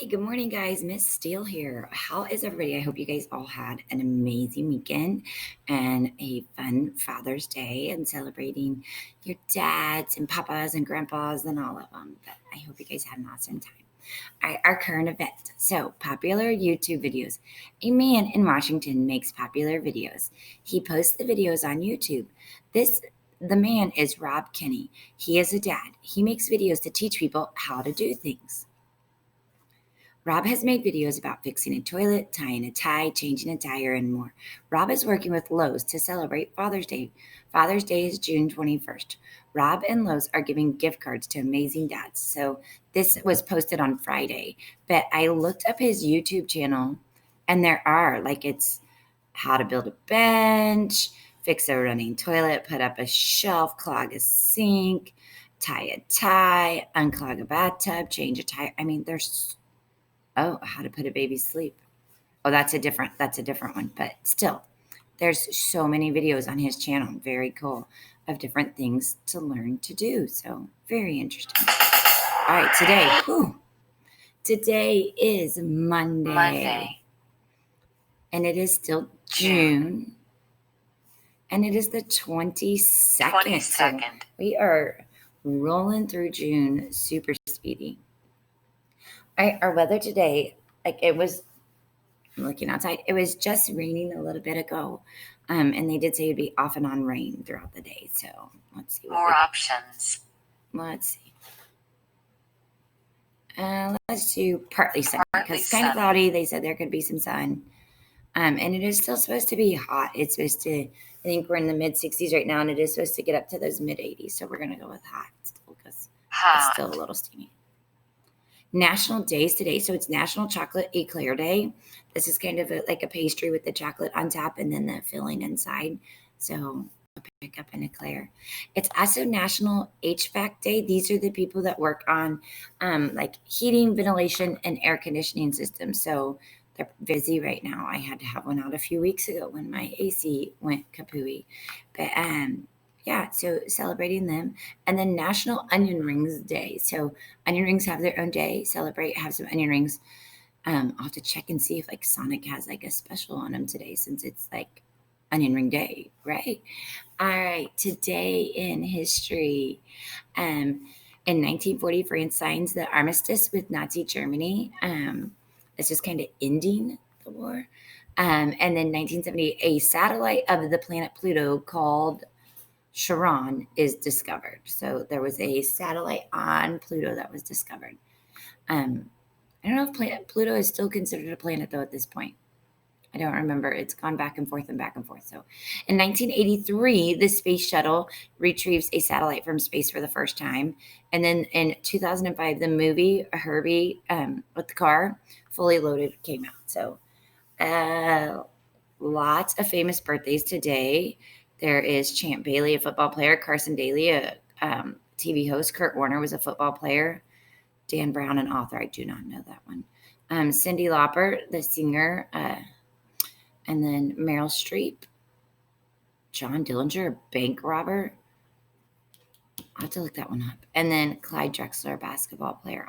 Hey, good morning, guys. Miss Steele here. How is everybody? I hope you guys all had an amazing weekend and a fun Father's Day and celebrating your dads and papas and grandpas and all of them. But I hope you guys had an awesome time. All right, our current event. So, popular YouTube videos. A man in Washington makes popular videos. He posts the videos on YouTube. The man is Rob Kinney. He is a dad. He makes videos to teach people how to do things. Rob has made videos about fixing a toilet, tying a tie, changing a tire, and more. Rob is working with Lowe's to celebrate Father's Day. Father's Day is June 21st. Rob and Lowe's are giving gift cards to amazing dads. So this was posted on Friday, but I looked up his YouTube channel and it's how to build a bench, fix a running toilet, put up a shelf, clog a sink, tie a tie, unclog a bathtub, change a tire. I mean, how to put a baby to sleep. Oh, that's a different one. But still, there's so many videos on his channel. Very cool of different things to learn to do. So very interesting. All right, today is Monday. And it is still June. And it is the 22nd. So we are rolling through June super speedy. All right, our weather today, I'm looking outside. It was just raining a little bit ago, and they did say it'd be off and on rain throughout the day. So let's see. More options. Let's see. Let's do partly sunny because it's kind of cloudy. They said there could be some sun, and it is still supposed to be hot. It's supposed to. I think we're in the mid 60s right now, and it is supposed to get up to those mid 80s. So we're gonna go with hot still because it's still a little steamy. National days today. So it's National Chocolate Eclair Day. This is kind of like a pastry with the chocolate on top and then the filling inside. So I'll pick up an eclair. It's also National HVAC Day. These are the people that work on like heating, ventilation, and air conditioning systems. So they're busy right now. I had to have one out a few weeks ago when my AC went kapooey. But yeah, so celebrating them. And then National Onion Rings Day. So onion rings have their own day. Have some onion rings. I'll have to check and see if like Sonic has like a special on them today since it's like Onion Ring Day, right? All right, today in history. In 1940, France signs the armistice with Nazi Germany. It's just kind of ending the war. And then 1970, a satellite of the planet Pluto called Charon is discovered. So there was a satellite on Pluto that was discovered. I don't know if Pluto is still considered a planet though at this point. I don't remember. It's gone back and forth and back and forth. So in 1983, the space shuttle retrieves a satellite from space for the first time. And then in 2005, the movie Herbie with the car, Fully Loaded, came out. So lots of famous birthdays today. There is Champ Bailey, a football player. Carson Daly, a TV host. Kurt Warner was a football player. Dan Brown, an author. I do not know that one. Cyndi Lauper, the singer. And then Meryl Streep. John Dillinger, a bank robber. I'll have to look that one up. And then Clyde Drexler, a basketball player.